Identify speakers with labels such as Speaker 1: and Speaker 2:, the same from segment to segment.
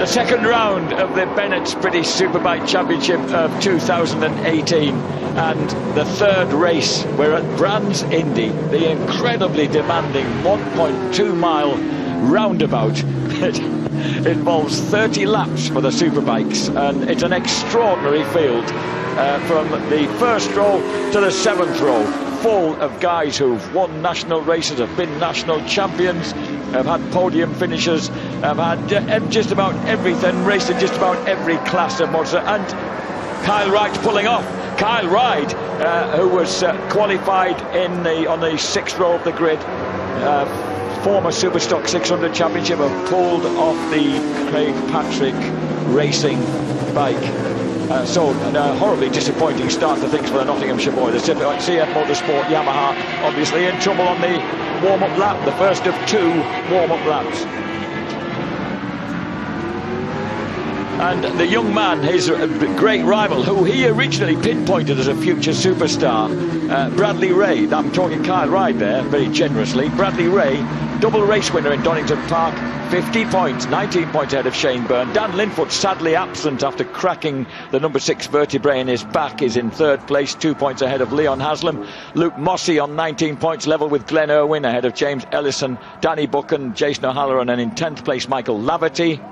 Speaker 1: The second round of the Bennett's British Superbike Championship of 2018, and the third race. We're at Brands Indy, the incredibly demanding 1.2-mile roundabout. It involves 30 laps for the Superbikes, and it's an extraordinary field from the first row to the seventh row, full of guys who've won national races, have been national champions, have had podium finishes, have had just about everything, raced in just about every class of motor. And Kyle Wright pulling off. Kyle Wright, who was qualified on the sixth row of the grid, former Superstock 600 Championship, have pulled off the Craig Patrick racing bike. So a horribly disappointing start to things for the Nottinghamshire boy. The CF Motorsport Yamaha obviously in trouble on the warm-up lap, the first of two warm-up laps. And the young man, his great rival, who he originally pinpointed as a future superstar, Bradley Ray. I'm talking Kyle Wright there, very generously. Bradley Ray, double race winner in Donington Park, 50 points, 19 points ahead of Shane Byrne. Dan Linfoot, sadly absent after cracking the number 6 vertebrae in his back, is in third place, 2 points ahead of Leon Haslam. Luke Mossey on 19 points, level with Glenn Irwin, ahead of James Ellison, Danny Buchan, Jason O'Halloran, and in 10th place Michael Laverty.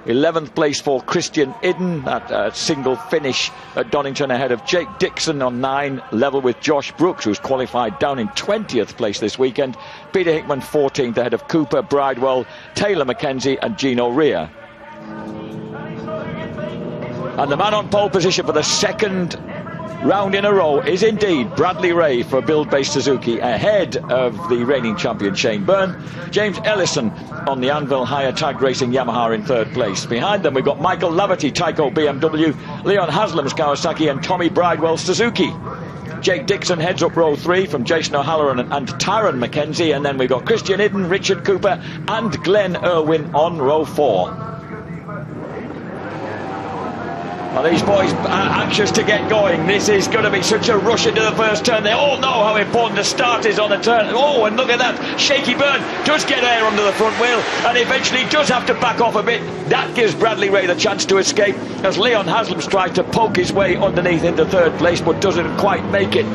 Speaker 1: 11th place for Christian Idden, that single finish at Donington, ahead of Jake Dixon on 9, level with Josh Brooks, who's qualified down in 20th place this weekend. Peter Hickman 14th, ahead of Cooper, Bridewell, Taylor McKenzie and Gino Rea. And the man on pole position for the second round in a row is indeed Bradley Ray for build-based Suzuki, ahead of the reigning champion Shane Byrne. James Ellison on the Anvil Higher Tag Racing Yamaha in third place. Behind them we've got Michael Laverty, Tyco BMW, Leon Haslam's Kawasaki, and Tommy Bridewell Suzuki. Jake Dixon heads up row 3 from Jason O'Halloran and Taron McKenzie, and then we've got Christian Idden, Richard Cooper and Glenn Irwin on row 4. Well, these boys are anxious to get going. This is going to be such a rush into the first turn. They all know how important the start is on the turn. Oh, and look at that. Shaky Byrne does get air under the front wheel and eventually does have to back off a bit. That gives Bradley Ray the chance to escape as Leon Haslam's tried to poke his way underneath into third place but doesn't quite make it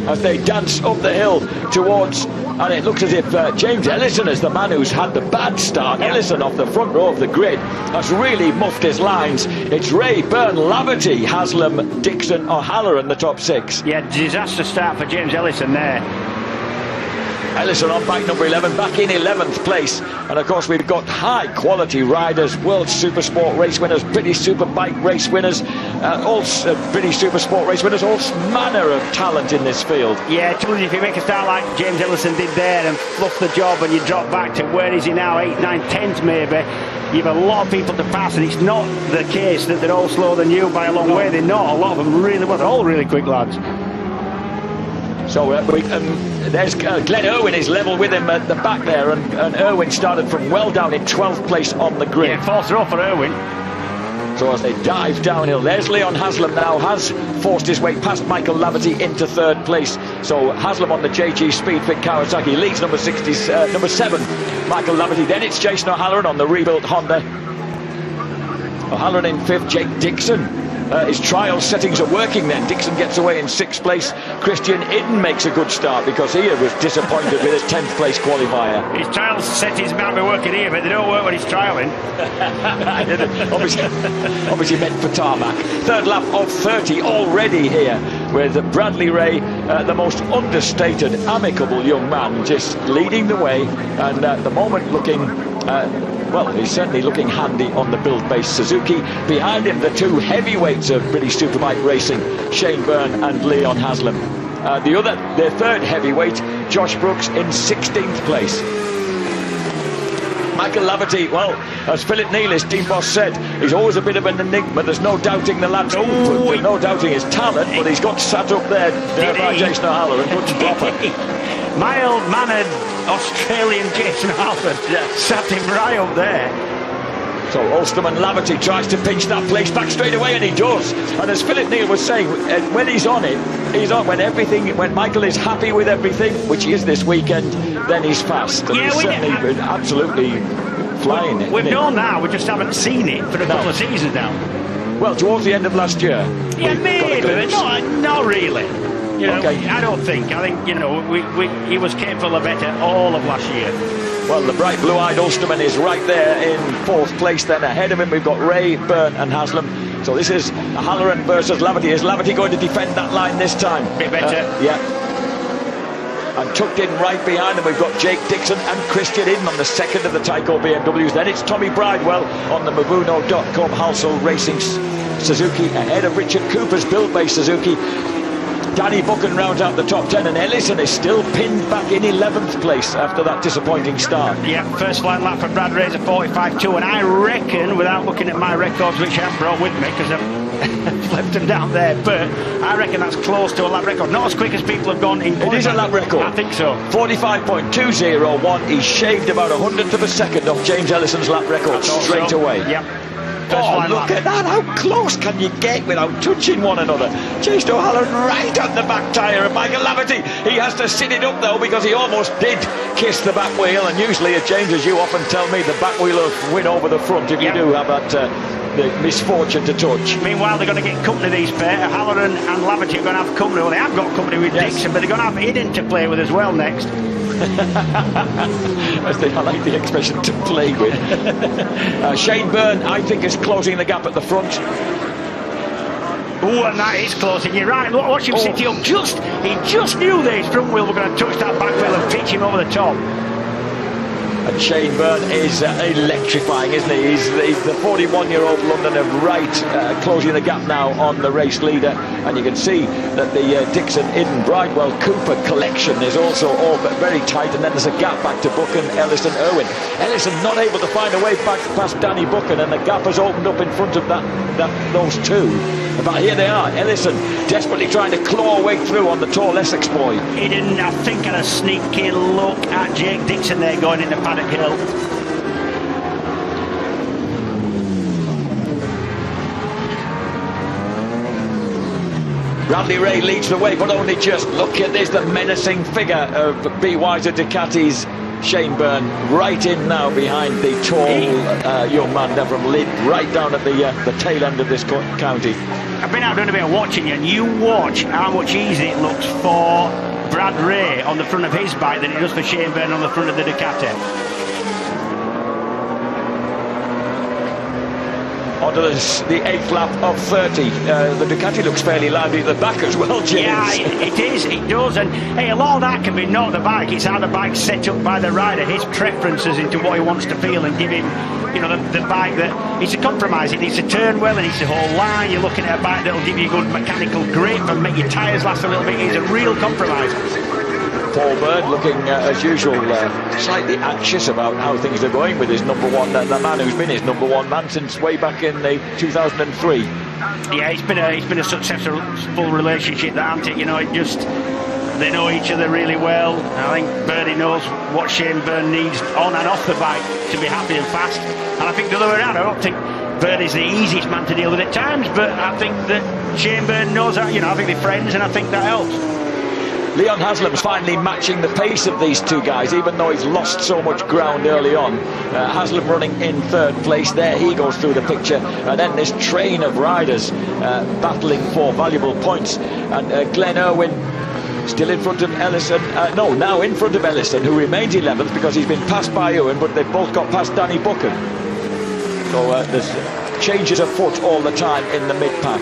Speaker 1: as they dance up the hill towards, and it looks as if James Ellison is the man who's had the bad start. Ellison off the front row of the grid has really muffed his lines. It's Ray, Byrne, Laverty, Haslam, Dixon, O'Halloran, the top 6.
Speaker 2: Yeah, disaster start for James Ellison there.
Speaker 1: Ellison on bike number 11, back in 11th place. And of course we've got high quality riders, World Supersport race winners, British Superbike race winners, all British Supersport race winners, all manner of talent in this field.
Speaker 2: Yeah, if you make a start like James Ellison did there and fluff the job and you drop back to where is he now, 8th, 9th, 10th maybe, you've a lot of people to pass, and it's not the case that they're all slower than you by a long way. They're not. A lot of them really, well, they're all really quick lads.
Speaker 1: So there's Glenn Irwin is level with him at the back there, and Irwin started from well down in 12th place on the grid.
Speaker 2: Yeah, fourth row for Irwin.
Speaker 1: So as they dive downhill, there's Leon Haslam now, has forced his way past Michael Laverty into third place. So Haslam on the JG Speedfit Kawasaki leads number 7, Michael Laverty. Then it's Jason O'Halloran on the rebuilt Honda. O'Halloran in 5th, Jake Dixon. His trial settings are working then. Dixon gets away in 6th place. Christian Idden makes a good start because he was disappointed with his 10th place qualifier.
Speaker 2: His trial settings might be working here, but they don't work when he's trialling.
Speaker 1: obviously meant for tarmac. Third lap of 30 already here with Bradley Ray, the most understated, amicable young man, just leading the way, and at the moment looking well, he's certainly looking handy on the build-based Suzuki. Behind him, the two heavyweights of British Superbike racing, Shane Byrne and Leon Haslam. The third heavyweight, Josh Brooks, in 16th place. Michael Laverty, well, as Philip Neal, his team boss, said, he's always a bit of an enigma. There's no doubting the lad's no doubting his talent, but he's got sat up there by Jason O'Halloran, good proper.
Speaker 2: Mild-mannered Australian Jason O'Halloran sat him right up there.
Speaker 1: So Ulsterman Laverty tries to pinch that place back straight away, and he does. And as Philip Neal was saying, when he's on it, he's on. When Michael is happy with everything, which he is this weekend, then he's fast. And he's certainly been absolutely flying.
Speaker 2: We've known that, we just haven't seen it for a couple of seasons now.
Speaker 1: Well, towards the end of last year.
Speaker 2: Yeah, maybe, but not really. You know,
Speaker 1: okay.
Speaker 2: I don't think. I think, you know, he was capable of better all of last year.
Speaker 1: Well, the bright blue-eyed Ulsterman is right there in 4th place. Then ahead of him, we've got Ray, Byrne and Haslam. So this is Halloran versus Laverty. Is Laverty going to defend that line this time?
Speaker 2: Bit better.
Speaker 1: Yeah. And tucked in right behind them, we've got Jake Dixon and Christian Eden on the second of the Tyco BMWs. Then it's Tommy Bridewell on the Mavuno.com Halsall Racing Suzuki ahead of Richard Cooper's build-based Suzuki. Danny Buchan rounds out the top 10, and Ellison is still pinned back in 11th place after that disappointing start.
Speaker 2: Yeah, first flight lap for Brad Ray's a 45.2, and I reckon, without looking at my records, which I haven't brought with me because I've left them down there, but I reckon that's close to a lap record. Not as quick as people have gone in.
Speaker 1: It is a lap record.
Speaker 2: I think so.
Speaker 1: 45.201. He shaved about 100th of a second off James Ellison's lap record straight away.
Speaker 2: Yep.
Speaker 1: Oh, look at that. How close can you get without touching one another? Chased O'Halloran right on the back tyre of Michael Laverty. He has to sit it up, though, because he almost did kiss the back wheel. And usually, James, as you often tell me, the back wheel will win over the front if you do have that the misfortune to touch.
Speaker 2: Meanwhile, they're going to get company, these pair. Halloran and Laverty are going to have company. Well, they have got company with Dixon, but they're going to have Eden to play with as well next.
Speaker 1: I like the expression, to play with. Shane Byrne, I think, is closing the gap at the front.
Speaker 2: Oh, and that is closing. You're right. Look, watch him sit up. He just knew that his front wheel were going to touch that back wheel and pitch him over the top.
Speaker 1: And Shane Byrne is electrifying, isn't he? He's the 41-year-old Londoner, right, closing the gap now on the race leader. And you can see that the Dixon, Eden, Bridewell, Cooper collection is also all but very tight. And then there's a gap back to Buchan, Ellison, Irwin. Ellison not able to find a way back past Danny Buchan, and the gap has opened up in front of those two. But here they are, Ellison desperately trying to claw a way through on the tall Essex boy.
Speaker 2: Eden, I think, had a sneaky look at Jake Dixon there going into Paddock Hill.
Speaker 1: Bradley Ray leads the way, but only just. Look at this, the menacing figure of B. Weiser Ducati's Shane Byrne, right in now behind the tall young man there from Lyd, right down at the tail end of this county.
Speaker 2: I've been out doing a bit of watching you, and you watch how much easier it looks for Brad Ray on the front of his bike than it does for Shane Byrne on the front of the Ducati.
Speaker 1: Onto the 8th lap of 30. The Ducati looks fairly lively at the back as well, James.
Speaker 2: Yeah, it is, it does. And hey, a lot of that can be not the bike, it's how the bike's set up by the rider, his preferences into what he wants to feel, and give him, you know, the bike that needs to compromise. It needs to turn well, it needs to hold line. You're looking at a bike that'll give you good mechanical grip and make your tyres last a little bit. It's a real compromise.
Speaker 1: Paul Bird looking, as usual, slightly anxious about how things are going with his number one, the man who's been his number one man since way back in 2003.
Speaker 2: Yeah, it's been a successful relationship, that, hasn't it? You know, they know each other really well. I think Birdie knows what Shane Byrne needs on and off the bike to be happy and fast. And I think the other way around, I don't think Birdie's the easiest man to deal with at times, but I think that Shane Byrne knows that. You know, I think they're friends, and I think that helps.
Speaker 1: Leon Haslam's finally matching the pace of these two guys, even though he's lost so much ground early on. Haslam running in 3rd place. There he goes through the picture. And then this train of riders battling for valuable points. And Glenn Irwin still in front of Ellison. Now in front of Ellison, who remains 11th because he's been passed by Irwin, but they've both got past Danny Buchan. So there's changes afoot all the time in the mid-pack.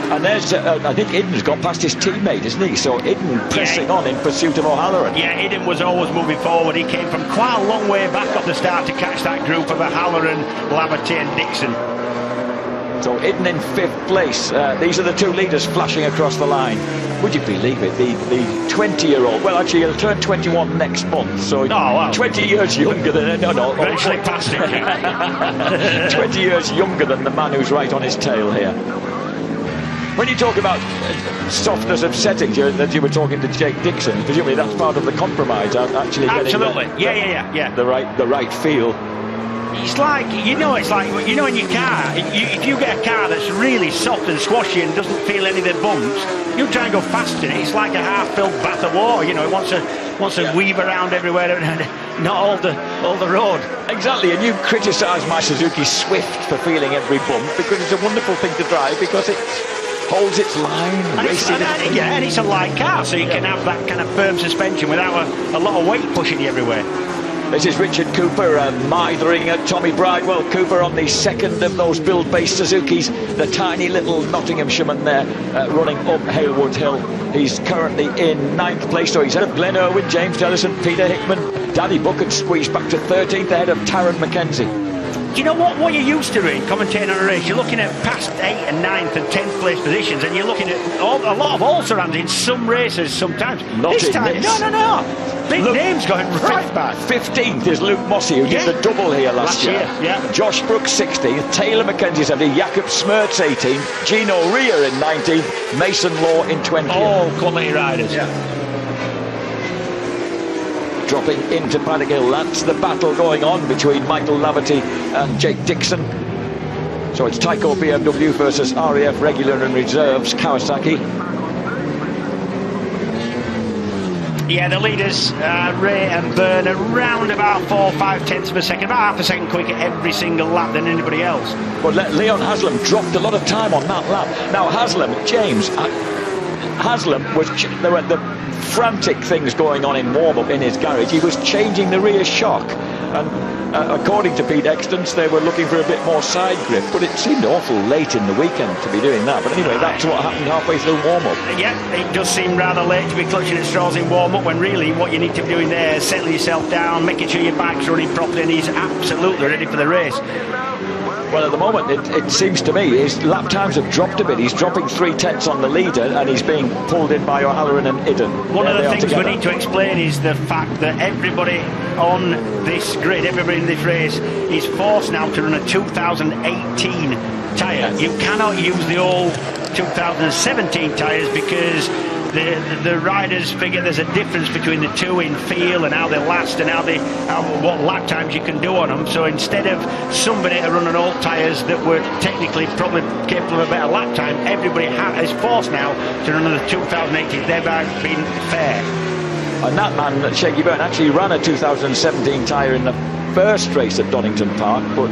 Speaker 1: And there's, I think Eden's got past his teammate, isn't he? So Eden pressing on in pursuit of O'Halloran.
Speaker 2: Yeah, Eden was always moving forward. He came from quite a long way back off the start to catch that group of O'Halloran, Laverty and Dixon.
Speaker 1: So Eden in 5th place. These are the two leaders flashing across the line. Would you believe it? The 20-year-old, well, actually, he'll turn 21 next month. So 20 years younger than...
Speaker 2: Virtually past it.
Speaker 1: 20 years younger than the man who's right on his tail here. When you talk about softness of settings, that you were talking to Jake Dixon, presumably that's part of the compromise, actually getting
Speaker 2: absolutely. Yeah.
Speaker 1: the right feel.
Speaker 2: It's like, it's like, in your car, if you get a car that's really soft and squashy and doesn't feel any of the bumps, you try and go fast in it. It's like a half-filled bath of water, it wants to weave around everywhere and not hold the road.
Speaker 1: Exactly, and you criticise my Suzuki Swift for feeling every bump, because it's a wonderful thing to drive, because it holds its line,
Speaker 2: and it's a light car, so you can have that kind of firm suspension without a lot of weight pushing you everywhere.
Speaker 1: This is Richard Cooper mithering at Tommy Bridewell. Cooper on the second of those build-based Suzukis, the tiny little Nottinghamshireman there, running up Haywood Hill. He's currently in 9th place, so he's ahead of Glenn Irwin, James Ellison, Peter Hickman. Danny Buchan squeezed back to 13th, ahead of Taron McKenzie.
Speaker 2: Do you know what you're used to in commentating on a race? You're looking at past 8th and 9th and 10th place positions, and you're looking at a lot of all-surrounds in some races sometimes.
Speaker 1: Not
Speaker 2: this
Speaker 1: in
Speaker 2: time,
Speaker 1: this.
Speaker 2: No. Big names going right back.
Speaker 1: 15th is Luke Mossey, who did the double here last year.
Speaker 2: Yeah.
Speaker 1: Josh Brooks 16th, Taylor McKenzie's 17th, Jakob Smertz 18th, Gino Rea in 19th, Mason Law in 20th.
Speaker 2: All quality riders.
Speaker 1: Yeah. Dropping into Paddock Hill, that's the battle going on between Michael Laverty and Jake Dixon. So it's Tyco BMW versus RAF Regular and Reserves Kawasaki.
Speaker 2: Yeah, the leaders, Ray and Byrne, around about 4 or 5 tenths of a second, about half a second quicker every single lap than anybody else.
Speaker 1: But Leon Haslam dropped a lot of time on that lap. Now Haslam, James, Haslam there were the frantic things going on in warm-up in his garage. He was changing the rear shock, and according to Pete Extons, they were looking for a bit more side grip, but it seemed awful late in the weekend to be doing that. But anyway, that's what happened halfway through warm-up.
Speaker 2: Yeah, it does seem rather late to be clutching at straws in warm-up, when really what you need to be doing there is settling yourself down, making sure your bike's running properly, and he's absolutely ready for the race.
Speaker 1: Well, at the moment, it seems to me his lap times have dropped a bit. He's dropping 3 tenths on the leader, and he's being pulled in by O'Halloran and Idden.
Speaker 2: One of the things we need to explain is the fact that everybody on this grid, everybody in this race, is forced now to run a 2018 tyre.
Speaker 1: Yes.
Speaker 2: You cannot use the old 2017 tyres because the riders figure there's a difference between the two in feel and how they last and what lap times you can do on them. So instead of somebody running old tyres that were technically probably capable of a better lap time, everybody is forced now to run the 2018. Thereby being fair.
Speaker 1: And that man, Shaky Byrne, actually ran a 2017 tyre in the first race at Donington Park, but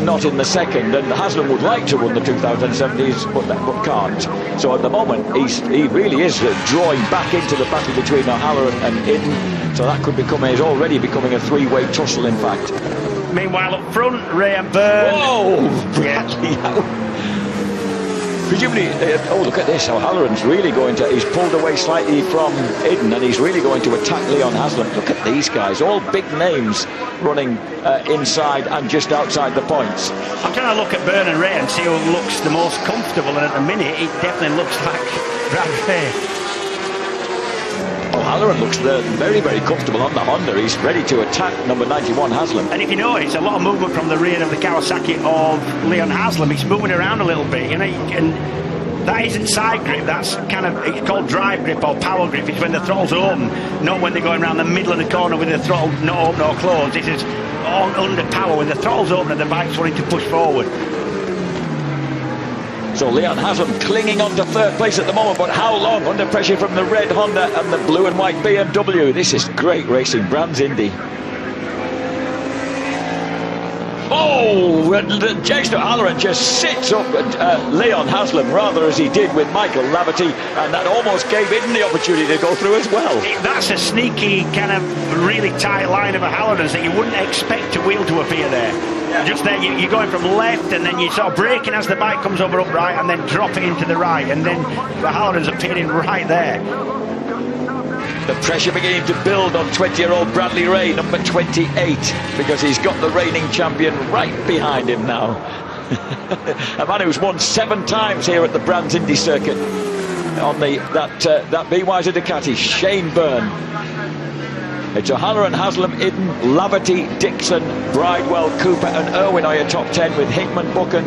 Speaker 1: not in the second. And Haslam would like to run the 2017s, but can't. So at the moment, he really is drawing back into the battle between O'Halloran and Idden. So that could is already becoming a 3-way tussle, in fact.
Speaker 2: Meanwhile, up front, Ray and Byrne.
Speaker 1: Whoa! Bradley out. Presumably, look at this. O'Halloran's really he's pulled away slightly from Idden, and he's really going to attack Leon Haslam. Look at these guys, all big names running inside and just outside the points.
Speaker 2: I'm trying to look at Byrne and Ray and see who looks the most comfortable, and at the minute, it definitely looks like Brad Ray.
Speaker 1: O'Halloran looks very, very comfortable on the Honda. He's ready to attack number 91 Haslam.
Speaker 2: And if you notice, a lot of movement from the rear of the Kawasaki of Leon Haslam. He's moving around a little bit, and that isn't side grip. That's it's called drive grip or power grip. It's when the throttle's open, not when they're going around the middle of the corner with the throttle not open or closed. This is all under power when the throttle's open and the bike's wanting to push forward.
Speaker 1: So Leon Haslam clinging on to 3rd place at the moment, but how long under pressure from the red Honda and the blue and white BMW? This is great racing, Brands Indy. Oh, Jason O'Halloran just sits up Leon Haslam, rather as he did with Michael Laverty, and that almost gave Idden the opportunity to go through as well.
Speaker 2: That's a sneaky, kind of really tight line of O'Halloran's that you wouldn't expect a wheel to appear there. Yeah. Just there, you're going from left, and then you're sort of braking as the bike comes over upright, and then dropping into the right, and then O'Halloran's appearing right there.
Speaker 1: The pressure beginning to build on 20-year-old Bradley Ray, number 28, because he's got the reigning champion right behind him now. A man who's won 7 times here at the Brands Indy circuit on that BYZ Ducati, Shane Byrne. It's O'Halloran, Haslam, Idden, Laverty, Dixon, Bridewell, Cooper and Irwin are your top 10 with Hickman, Buchan.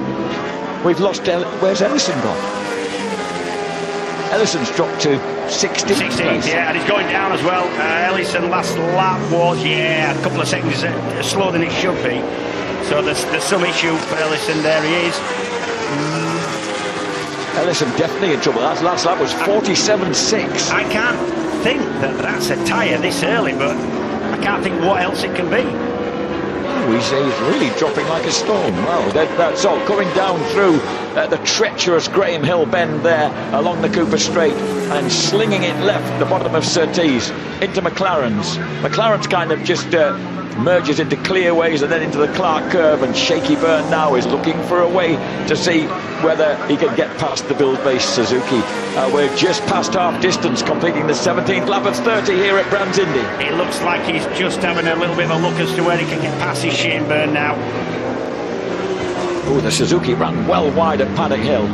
Speaker 1: We've lost... Where's Ellison gone? Ellison's dropped to 16th.
Speaker 2: Yeah, and he's going down as well. Ellison last lap was, a couple of seconds slower than it should be. So there's some issue for Ellison. There he is.
Speaker 1: Ellison definitely in trouble. That last lap was 47.6.
Speaker 2: I can't think that that's a tyre this early, but I can't think what else it can be.
Speaker 1: He's really dropping like a stone. Wow, that's all coming down through the treacherous Graham Hill bend there along the Cooper Straight and slinging it left, the bottom of Surtees into McLaren's. McLaren's kind of just merges into Clearways and then into the Clark Curve, and Shaky Byrne now is looking for a way to see whether he can get past the build-based Suzuki. We're just past half distance, completing the 17th lap of 30 here at Brands Indy.
Speaker 2: It looks like he's just having a little bit of a look as to where he can get past his Shane Byrne now.
Speaker 1: Oh, the Suzuki ran well wide at Paddock Hill.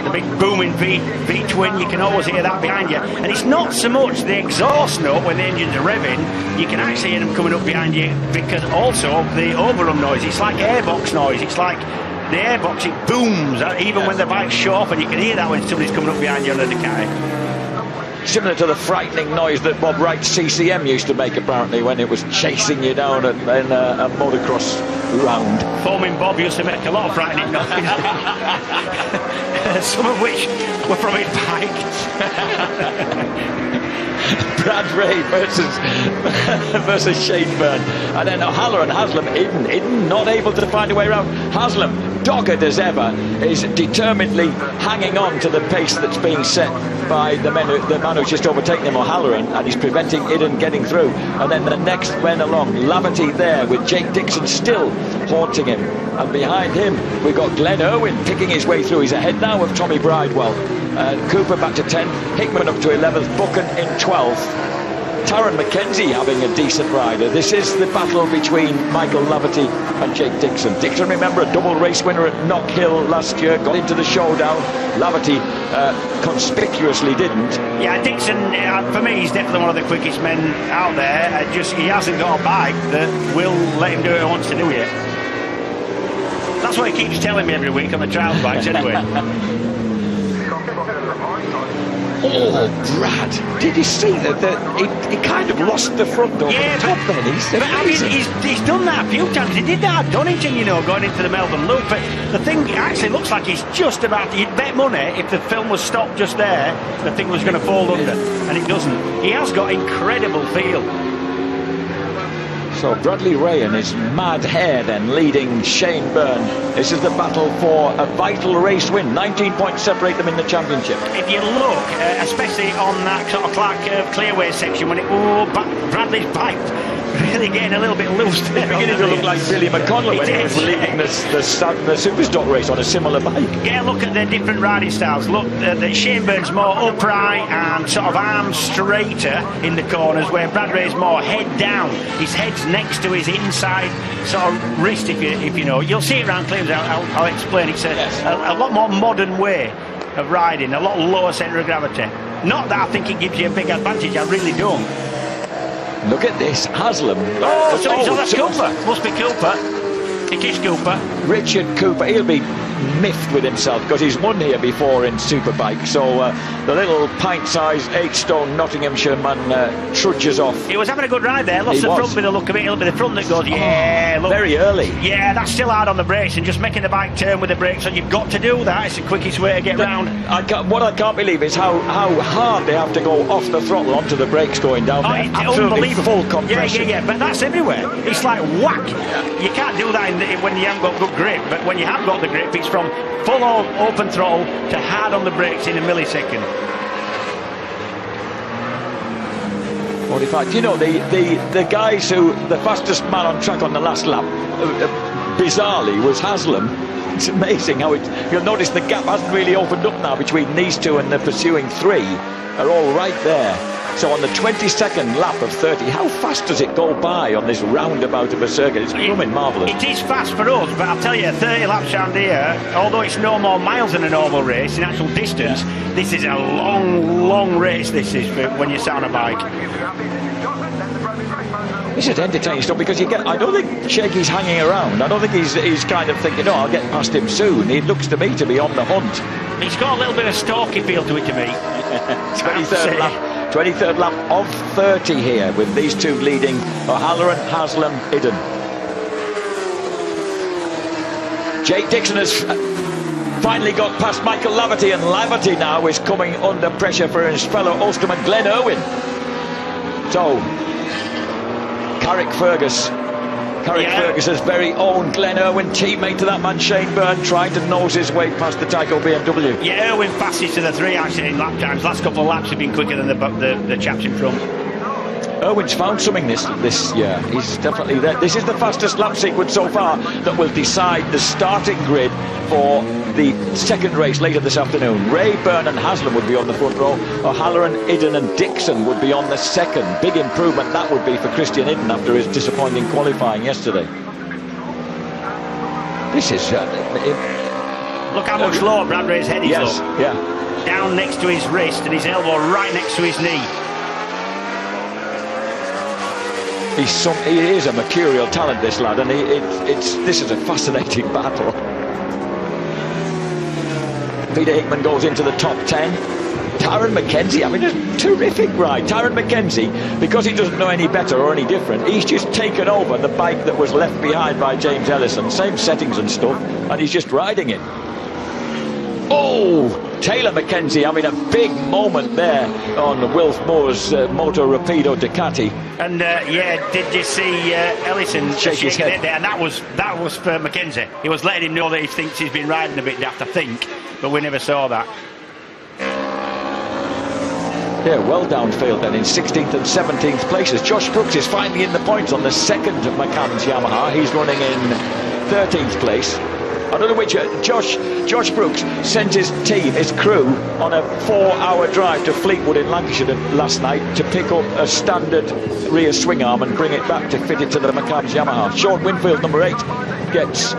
Speaker 2: The big booming V-twin, you can always hear that behind you. And it's not so much the exhaust note when the engines are revving, you can actually hear them coming up behind you, because also the overrun noise, it's like airbox noise, it's like the airbox, it booms, even when the bike's shut off, and you can hear that when somebody's coming up behind you on the Ducati.
Speaker 1: Similar to the frightening noise that Bob Wright's CCM used to make, apparently, when it was chasing you down in a motocross round.
Speaker 2: Foaming Bob used to make a lot of frightening noises. Some of which were from his bike.
Speaker 1: Brad Ray versus Shane Byrne. And then O'Halloran, Haslam, Iden not able to find a way around. Haslam, dogged as ever, is determinedly hanging on to the pace that's being set by the man who's just overtaken him, O'Halloran, and he's preventing Iden getting through. And then the next men along, Laverty there with Jake Dixon still haunting him. And behind him, we've got Glenn Irwin picking his way through. He's ahead now of Tommy Bridewell. Cooper back to 10th, Hickman up to 11th, Buchan in 12th. Taron McKenzie having a decent rider. This is the battle between Michael Laverty and Jake Dixon. Dixon, remember, a double race winner at Knock Hill last year, got into the showdown. Laverty conspicuously didn't.
Speaker 2: Yeah, Dixon, for me, he's definitely one of the quickest men out there. He hasn't got a bike that will let him do what he wants to do yet. That's what he keeps telling me every week on the trials bikes, anyway.
Speaker 1: Oh, Brad, did you see that he kind of lost the front over the top then?
Speaker 2: He's done that a few times. He did that at Donington, going into the Melbourne Loop. But the thing actually looks like he's just about to, you'd bet money if the film was stopped just there, the thing was going to fall under, and it doesn't. He has got incredible feel.
Speaker 1: So Bradley Ray and his mad hair then leading Shane Byrne. This is the battle for a vital race win. 19 points separate them in the championship.
Speaker 2: If you look, especially on that sort of Clark Curve clearway section, when Bradley's bike really getting a little bit loose there.
Speaker 1: Beginning to look like Billy McConnell when he was leading the Superstock race on a similar bike.
Speaker 2: Yeah, look at the different riding styles. Look, that Shane Byrne's more upright and sort of arms straighter in the corners, where Brad Ray's more head down. His head's next to his inside sort of wrist, if you know. You'll see it around Cleveland. I'll explain. It's a lot more modern way of riding, a lot lower centre of gravity. Not that I think it gives you a big advantage, I really don't.
Speaker 1: Look at this, Haslam.
Speaker 2: So that's Cooper. Must be Cooper. It is Cooper.
Speaker 1: Richard Cooper. He'll be miffed with himself because he's won here before in Superbike. So the little pint-sized 8-stone Nottinghamshire man trudges off.
Speaker 2: He was having a good ride there. Lost the front with a look of it. It'll be the front that goes, look.
Speaker 1: Very early.
Speaker 2: Yeah, that's still hard on the brakes, and just making the bike turn with the brakes on. You've got to do that. It's the quickest way to get round.
Speaker 1: What I can't believe is how hard they have to go off the throttle onto the brakes going down there.
Speaker 2: It's
Speaker 1: absolutely
Speaker 2: unbelievable.
Speaker 1: Full compression.
Speaker 2: Yeah, but that's everywhere. It's like whack. You can't do that when you haven't got good grip, but when you have got the grip, it's from full open throttle to hard on the brakes in a millisecond.
Speaker 1: 45. You know, the guys who, the fastest man on track on the last lap, bizarrely, was Haslam. It's amazing how you'll notice the gap hasn't really opened up now between these two and the pursuing three are all right there. So on the 22nd lap of 30, how fast does it go by on this roundabout of a circuit? It's becoming marvellous.
Speaker 2: It is fast for us, but I'll tell you, 30 laps round here, although it's no more miles than a normal race in actual distance, this is a long, long race, this is, for when you sat on a bike.
Speaker 1: This is entertaining stuff because I don't think Shaky's hanging around. I don't think he's kind of thinking, I'll get past him soon. He looks to me to be on the hunt.
Speaker 2: He's got a little bit of stalky feel to it to me.
Speaker 1: 23rd lap of 30 here with these two leading O'Halloran, Haslam, Idden. Jake Dixon has finally got past Michael Laverty, and Laverty now is coming under pressure for his fellow Ulsterman Glenn Irwin. So Carrick Fergus's very own Glenn Irwin, teammate to that man Shane Byrne, trying to nose his way past the Tyco BMW.
Speaker 2: Yeah, Irwin fastest to the 3 actually in lap times. Last couple of laps have been quicker than the chaps in front.
Speaker 1: Irwin's found something this year. He's definitely there. This is the fastest lap sequence so far that will decide the starting grid for the second race later this afternoon. Ray, Byrne and Haslam would be on the front row. O'Halloran, Idden and Dixon would be on the second. Big improvement that would be for Christian Idden after his disappointing qualifying yesterday. This is...
Speaker 2: look how much lower Brad Ray's head is.
Speaker 1: Yes,
Speaker 2: up.
Speaker 1: yeah.
Speaker 2: Down next to his wrist and his elbow right next to his knee.
Speaker 1: He is a mercurial talent, this lad, and this is a fascinating battle. Peter Hickman goes into the top 10. Tyrone McKenzie having a terrific ride. Tyrone McKenzie, because he doesn't know any better or any different, he's just taken over the bike that was left behind by James Ellison, same settings and stuff, and he's just riding it. Oh, Taylor McKenzie having a big moment there on Wilf Moore's Moto Rapido Ducati.
Speaker 2: And yeah, did you see Ellison
Speaker 1: shake his head?
Speaker 2: And that was for McKenzie. He was letting him know that he thinks he's been riding a bit daft, I think, but we never saw that.
Speaker 1: Yeah, well downfield then in 16th and 17th places. Josh Brooks is finally in the points on the second McCann's Yamaha. He's running in 13th place. I don't know which. Josh Brooks sent his team, his crew, on a 4-hour drive to Fleetwood in Lancashire last night to pick up a standard rear swing arm and bring it back to fit it to the McCann's Yamaha. Sean Winfield, number 8, gets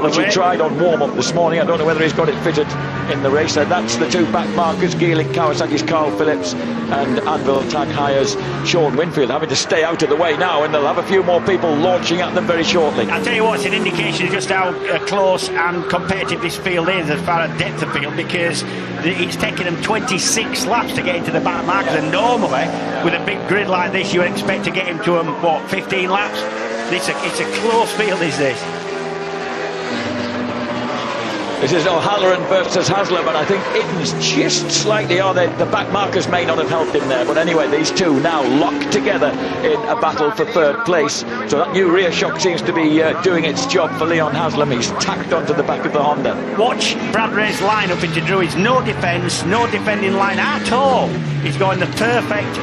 Speaker 1: which he tried on warm-up this morning. I don't know whether he's got it fitted in the race. That's the two back markers, Geeling Kawasaki's Carl Phillips and Anvil Tag Hires Sean Winfield having to stay out of the way now, and they'll have a few more people launching at them very shortly.
Speaker 2: I'll tell you what, it's an indication of just how close and competitive this field is as far as depth of field, because it's taken them 26 laps to get into the back markers, and normally with a big grid like this you would expect to get him to them, what, 15 laps? It's a close field, is this?
Speaker 1: This is O'Halloran versus Haslam, and I think Idden's just slightly on it. The back markers may not have helped him there, but anyway, these two now locked together in a battle for third place. So that new rear shock seems to be doing its job for Leon Haslam. He's tacked onto the back of the Honda.
Speaker 2: Watch Brad Ray's line-up into Druids. No defence, no defending line at all. He's going the perfect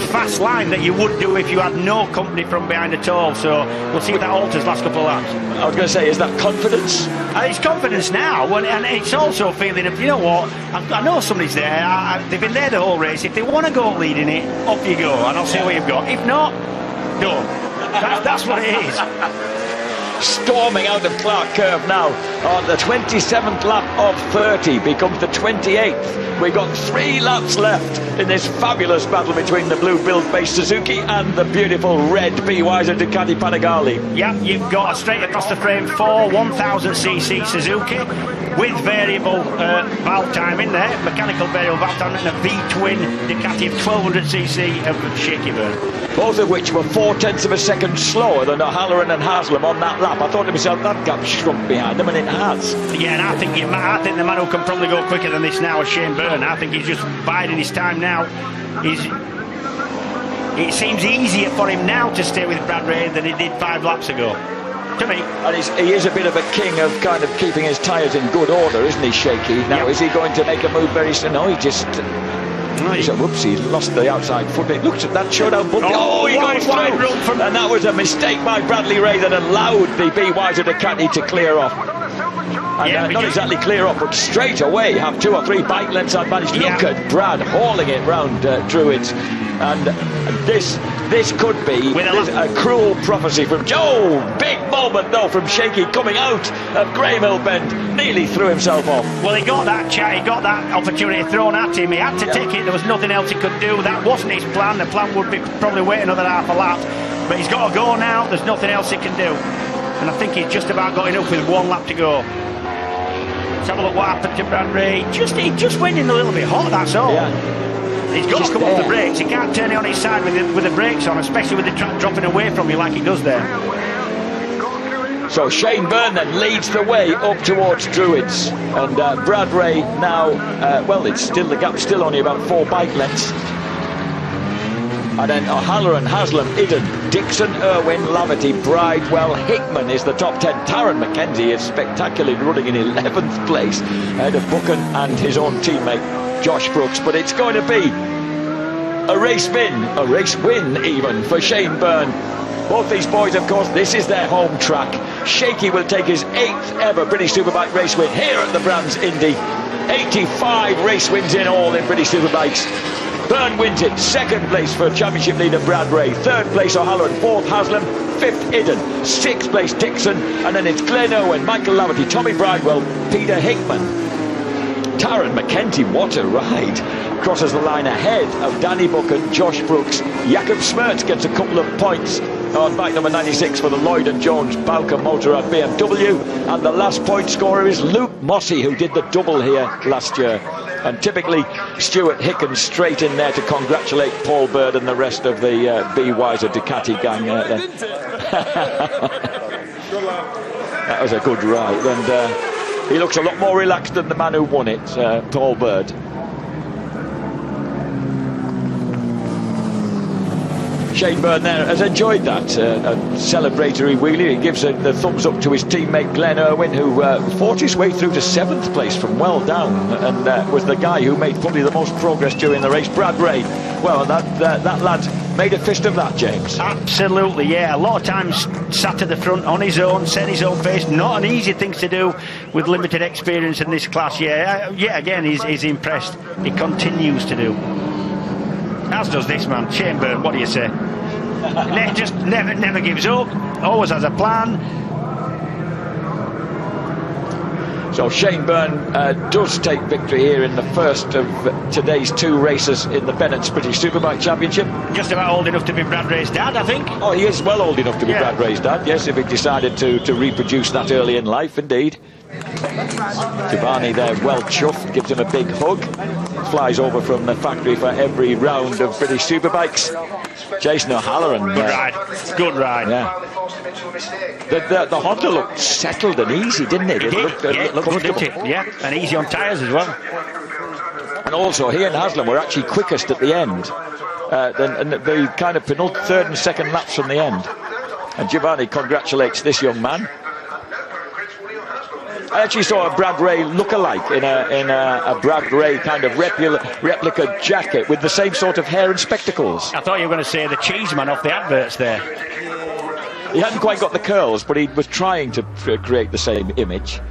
Speaker 2: fast line that you would do if you had no company from behind at all. So we'll see if that alters last couple of laps.
Speaker 1: I was going to say, is that confidence?
Speaker 2: It's confidence now, and it's also a feeling of, you know what, I know somebody's there, they've been there the whole race. If they want to go leading it, off you go, and I'll see what you've got. If not, don't. That's what it is.
Speaker 1: Storming out of Clark Curve now on the 27th lap of 30 becomes the 28th. We've got 3 laps left in this fabulous battle between the blue build-based Suzuki and the beautiful red BYZ Ducati Panigale.
Speaker 2: Yep, you've got a straight across the frame 4 1000cc Suzuki with variable valve time in there, mechanical variable valve time, and a V-twin Ducati of 1200cc of Shaky Byrne.
Speaker 1: Both of which were 0.4 of a second slower than O'Halloran and Haslam on that lap. I thought to myself, that gap shrunk behind them, and it has. Yeah,
Speaker 2: and I think the man who can probably go quicker than this now is Shane Byrne. I think he's just biding his time now. It seems easier for him now to stay with Brad Ray than it did 5 laps ago, to me. And
Speaker 1: he is a bit of a king of kind of keeping his tyres in good order, isn't he, Shaky? Now, is he going to make a move very soon? No, he just... Whoops, he lost the outside foot. It looks at that showdown. He goes through. And that was a mistake by Bradley Ray that allowed the BYZ Ducati to clear off. And not exactly clear off, but straight away have 2 or 3 bike lengths advantage. Look at Brad hauling it round Druids. And this could be a cruel prophecy from Joe. Big moment though from Shaky coming out of Grey Mill Bend, nearly threw himself off.
Speaker 2: Well, he got that opportunity thrown at him. He had to take it. There was nothing else he could do. That wasn't his plan. The plan would be probably wait another half a lap. But he's got to go now. There's nothing else he can do. And I think he's just about got enough with 1 lap to go. Let's have a look what happened to Brad Ray. He just went in a little bit hot, that's all.
Speaker 1: Yeah.
Speaker 2: He's got to come off the brakes. He can't turn it on his side with the brakes on, especially with the track dropping away from you like he does there.
Speaker 1: So Shane Byrne then leads the way up towards Druids, and Brad Ray now, well, it's still, the gap's still only about 4 bike lengths. And then O'Halloran, Haslam, Idden, Dixon, Irwin, Laverty, Bridewell, Hickman is the top 10. Taron McKenzie is spectacularly running in 11th place ahead of Buchan and his own teammate Josh Brooks. But it's going to be a race win even for Shane Byrne. Both these boys, of course, this is their home track. Shaky will take his 8th ever British Superbike race win here at the Brands Indy. 85 race wins in all in British Superbikes. Byrne wins it. 2nd place for championship leader Brad Ray. 3rd place O'Halloran. 4th Haslam. 5th Idden. 6th place Dixon. And then it's Glenn Irwin, Michael Laverty, Tommy Bridewell, Peter Hickman. Taron McKenzie, what a ride. Crosses the line ahead of Danny Buchan, Josh Brooks. Jakob Smertz gets a couple of points on bike number 96 for the Lloyd and Jones Balka Motorrad BMW. And the last point scorer is Luke Mossey, who did the double here last year. And typically Stuart Hicken straight in there to congratulate Paul Bird and the rest of the Be Wiser Ducati gang. That was a good ride, and he looks a lot more relaxed than the man who won it, Paul Bird. Shane Byrne there has enjoyed that a celebratory wheelie. He gives the thumbs up to his teammate Glenn Irwin, who fought his way through to 7th place from well down, and was the guy who made probably the most progress during the race. Brad Ray, well, that lad made a fist of that, James.
Speaker 2: Absolutely, yeah. A lot of times sat at the front on his own, set his own pace. Not an easy thing to do with limited experience in this class. Yeah, again, he's impressed. He continues to do. As does this man, Shane Byrne. What do you say? Just never gives up. Always has a plan.
Speaker 1: So Shane Byrne does take victory here in the first of today's 2 races in the Bennett's British Superbike Championship.
Speaker 2: Just about old enough to be Brad Ray's dad, I think.
Speaker 1: Oh, he is well old enough to be Brad Ray's dad, yes, if he decided to reproduce that early in life, indeed. Giovanni there, well chuffed, gives him a big hug. Flies over from the factory for every round of British Superbikes. Jason O'Halloran.
Speaker 2: Good ride.
Speaker 1: Yeah. The Honda looked settled and easy, didn't it? It looked comfortable.
Speaker 2: Yeah, and easy on tyres as well.
Speaker 1: And also, he and Haslam were actually quickest at the end. And the kind of 3rd and 2nd laps from the end. And Giovanni congratulates this young man. I actually saw a Brad Ray look-alike in a Brad Ray kind of replica jacket with the same sort of hair and spectacles.
Speaker 2: I thought you were going to say the cheese man off the adverts there.
Speaker 1: He hadn't quite got the curls, but he was trying to create the same image.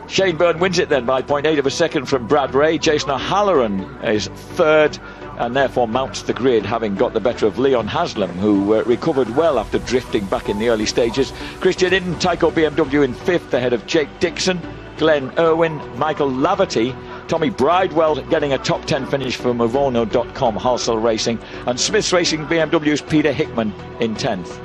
Speaker 1: Shane Byrne wins it then by 0.8 of a second from Brad Ray. Jason O'Halloran is 3rd and therefore mounts the grid, having got the better of Leon Haslam, who recovered well after drifting back in the early stages. Christian Idden, Tyco BMW in 5th ahead of Jake Dixon, Glenn Irwin, Michael Laverty, Tommy Bridewell getting a top 10 finish for Movono.com Halsell Racing, and Smith's Racing BMW's Peter Hickman in 10th.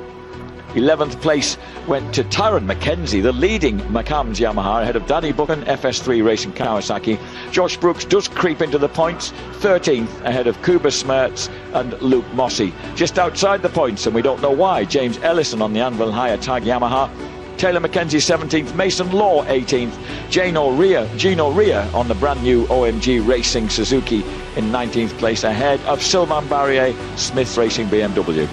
Speaker 1: 11th place went to Taron McKenzie, the leading McCams Yamaha, ahead of Danny Buchan, FS3 Racing Kawasaki. Josh Brooks does creep into the points, 13th ahead of Kuba Smertz and Luke Mossey. Just outside the points, and we don't know why, James Ellison on the Anvil Higher Tag Yamaha. Taylor McKenzie 17th, Mason Law 18th, Gino Ria on the brand new OMG Racing Suzuki in 19th place ahead of Silvan Barrier, Smith Racing BMW.